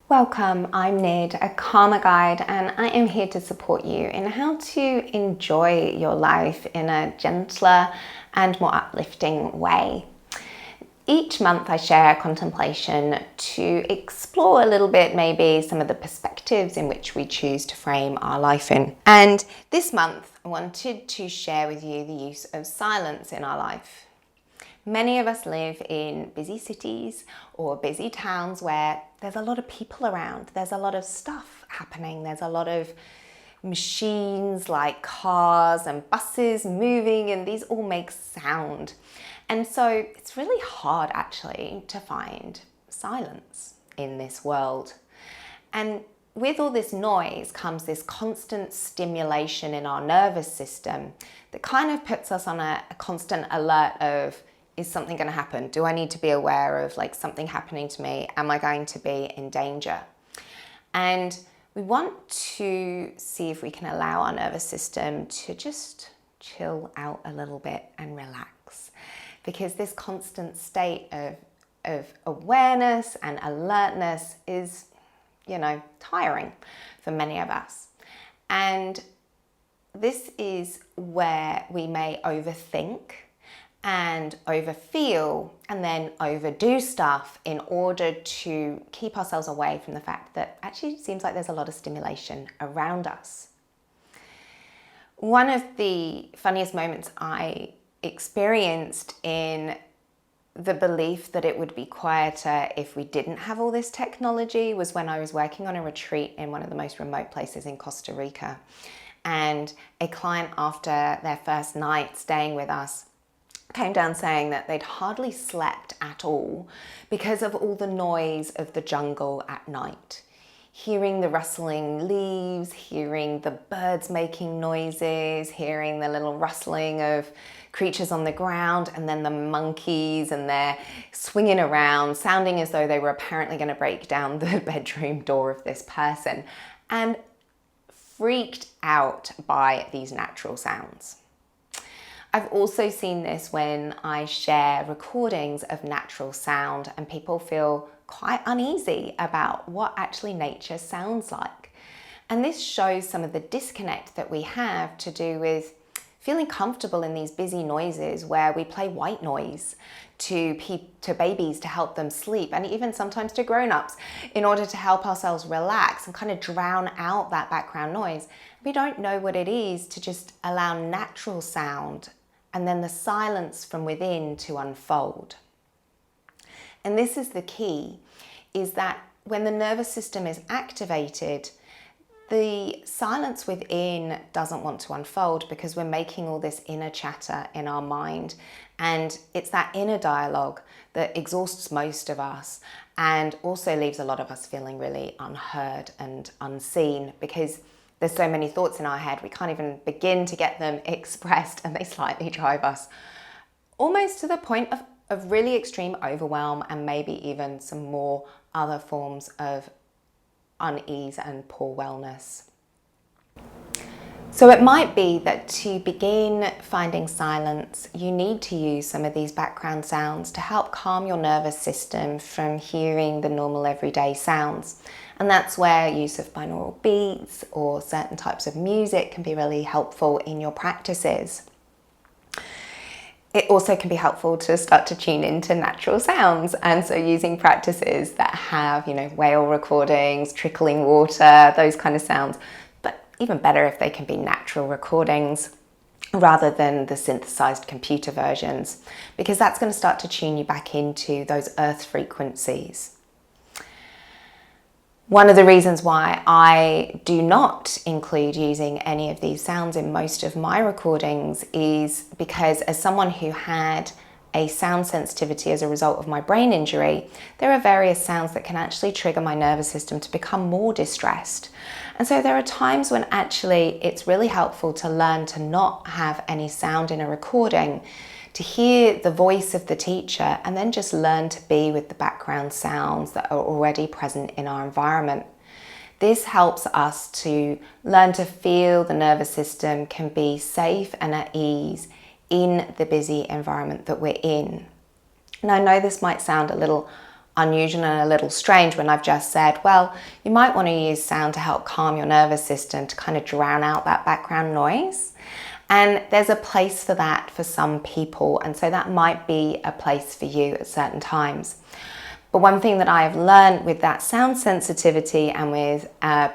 Welcome, I'm Nid, a karma guide, and I am here to support you in how to enjoy your life in a gentler and more uplifting way. Each month I share a contemplation to explore a little bit maybe some of the perspectives in which we choose to frame our life in. And this month I wanted to share with you the use of silence in our life. Many of us live in busy cities or busy towns where there's a lot of people around, there's a lot of stuff happening, there's a lot of machines like cars and buses moving, and these all make sound. And so it's really hard actually to find silence in this world. And with all this noise comes this constant stimulation in our nervous system that kind of puts us on a constant alert of, is something going to happen? Do I need to be aware of something happening to me? Am I going to be in danger? And we want to see if we can allow our nervous system to just chill out a little bit and relax. Because this constant state of awareness and alertness is, tiring for many of us. And this is where we may overthink and overfeel and then overdo stuff in order to keep ourselves away from the fact that actually it seems like there's a lot of stimulation around us. One of the funniest moments I experienced in the belief that it would be quieter if we didn't have all this technology was when I was working on a retreat in one of the most remote places in Costa Rica. And a client, after their first night staying with us, came down saying that they'd hardly slept at all because of all the noise of the jungle at night. Hearing the rustling leaves, hearing the birds making noises, hearing the little rustling of creatures on the ground, and then the monkeys, and they're swinging around, sounding as though they were apparently going to break down the bedroom door of this person, and freaked out by these natural sounds. I've also seen this when I share recordings of natural sound and people feel quite uneasy about what actually nature sounds like. And this shows some of the disconnect that we have to do with feeling comfortable in these busy noises where we play white noise to babies to help them sleep, and even sometimes to grown-ups in order to help ourselves relax and kind of drown out that background noise. We don't know what it is to just allow natural sound and then the silence from within to unfold. And this is the key, is that when the nervous system is activated, the silence within doesn't want to unfold because we're making all this inner chatter in our mind. And it's that inner dialogue that exhausts most of us and also leaves a lot of us feeling really unheard and unseen, because there's so many thoughts in our head, we can't even begin to get them expressed, and they slightly drive us almost to the point of really extreme overwhelm and maybe even some more other forms of unease and poor wellness. So it might be that to begin finding silence, you need to use some of these background sounds to help calm your nervous system from hearing the normal everyday sounds. And that's where use of binaural beats or certain types of music can be really helpful in your practices. It also can be helpful to start to tune into natural sounds, and so using practices that have, whale recordings, trickling water, those kind of sounds, but even better if they can be natural recordings rather than the synthesized computer versions, because that's going to start to tune you back into those earth frequencies. One of the reasons why I do not include using any of these sounds in most of my recordings is because, as someone who had a sound sensitivity as a result of my brain injury, there are various sounds that can actually trigger my nervous system to become more distressed. And so there are times when actually it's really helpful to learn to not have any sound in a recording, to hear the voice of the teacher, and then just learn to be with the background sounds that are already present in our environment. This helps us to learn to feel the nervous system can be safe and at ease in the busy environment that we're in. And I know this might sound a little unusual and a little strange when I've just said, well, you might want to use sound to help calm your nervous system, to kind of drown out that background noise. And there's a place for that for some people, and so that might be a place for you at certain times. But one thing that I have learned with that sound sensitivity and with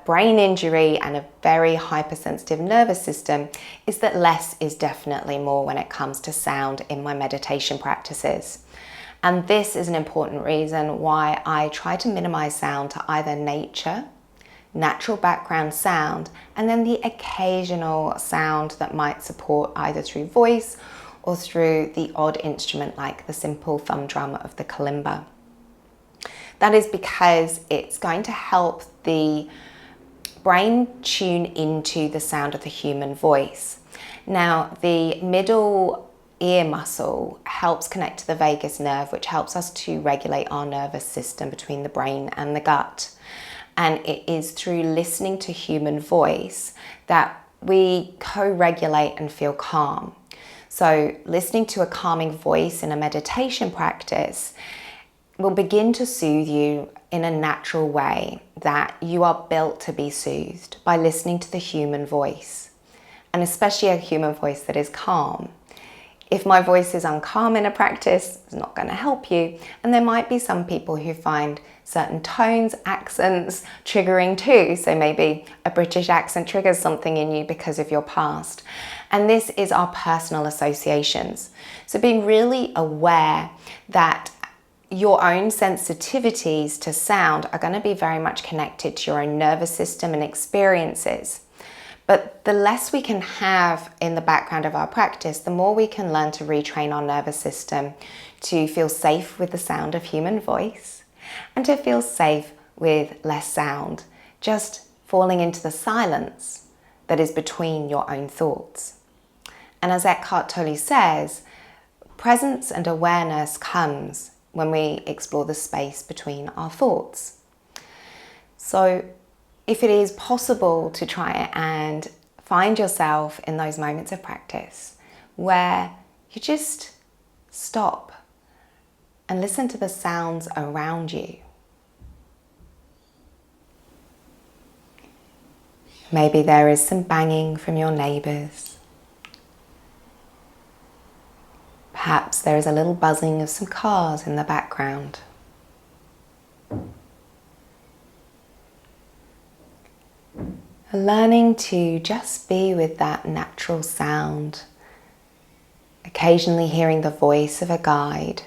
brain injury and a very hypersensitive nervous system is that less is definitely more when it comes to sound in my meditation practices. And this is an important reason why I try to minimize sound to either nature, natural background sound, and then the occasional sound that might support either through voice or through the odd instrument like the simple thumb drum of the kalimba. That is because it's going to help the brain tune into the sound of the human voice. Now, the middle ear muscle helps connect to the vagus nerve, which helps us to regulate our nervous system between the brain and the gut. And it is through listening to human voice that we co-regulate and feel calm. So listening to a calming voice in a meditation practice will begin to soothe you in a natural way that you are built to be soothed by listening to the human voice, and especially a human voice that is calm. If my voice is uncalm in a practice, it's not going to help you. And there might be some people who find certain tones, accents triggering too. So maybe a British accent triggers something in you because of your past. And this is our personal associations. So being really aware that your own sensitivities to sound are going to be very much connected to your own nervous system and experiences. But the less we can have in the background of our practice, the more we can learn to retrain our nervous system to feel safe with the sound of human voice and to feel safe with less sound, just falling into the silence that is between your own thoughts. And as Eckhart Tolle says, presence and awareness comes when we explore the space between our thoughts. So if it is possible to try and find yourself in those moments of practice where you just stop and listen to the sounds around you. Maybe there is some banging from your neighbours. Perhaps there is a little buzzing of some cars in the background. Learning to just be with that natural sound, occasionally hearing the voice of a guide,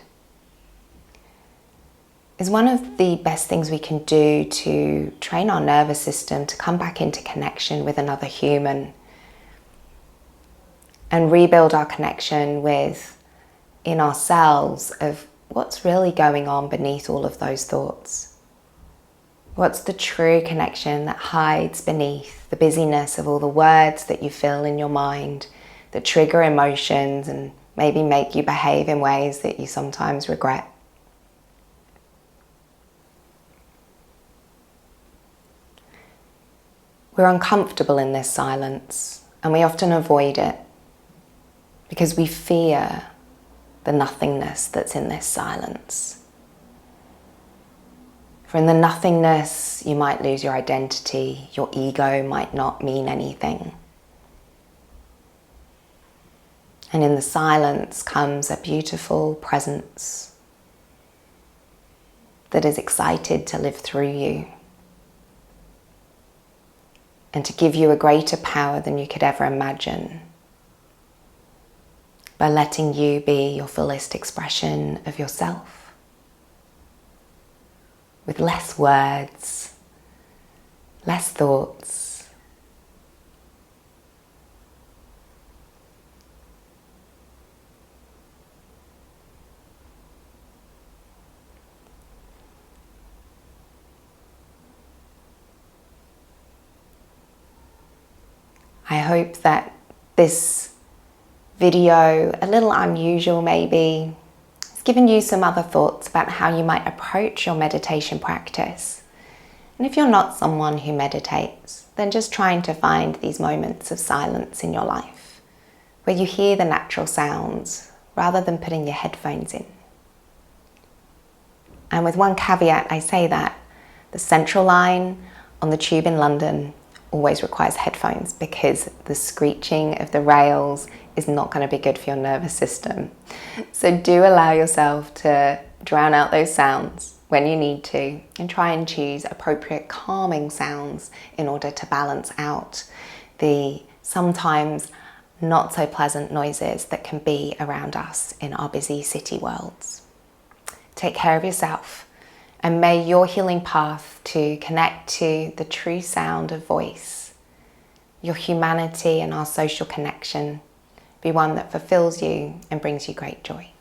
is one of the best things we can do to train our nervous system to come back into connection with another human and rebuild our connection in ourselves of what's really going on beneath all of those thoughts. What's the true connection that hides beneath the busyness of all the words that you fill in your mind that trigger emotions and maybe make you behave in ways that you sometimes regret? We're uncomfortable in this silence, and we often avoid it because we fear the nothingness that's in this silence. For in the nothingness, you might lose your identity, your ego might not mean anything. And in the silence comes a beautiful presence that is excited to live through you and to give you a greater power than you could ever imagine, by letting you be your fullest expression of yourself, with less words, less thoughts. I hope that this video, a little unusual maybe, has given you some other thoughts about how you might approach your meditation practice. And if you're not someone who meditates, then just trying to find these moments of silence in your life where you hear the natural sounds rather than putting your headphones in. And with one caveat, I say that the central line on the tube in London always requires headphones because the screeching of the rails is not going to be good for your nervous system. So do allow yourself to drown out those sounds when you need to, and try and choose appropriate calming sounds in order to balance out the sometimes not so pleasant noises that can be around us in our busy city worlds. Take care of yourself, and may your healing path to connect to the true sound of voice, your humanity and our social connection, be one that fulfills you and brings you great joy.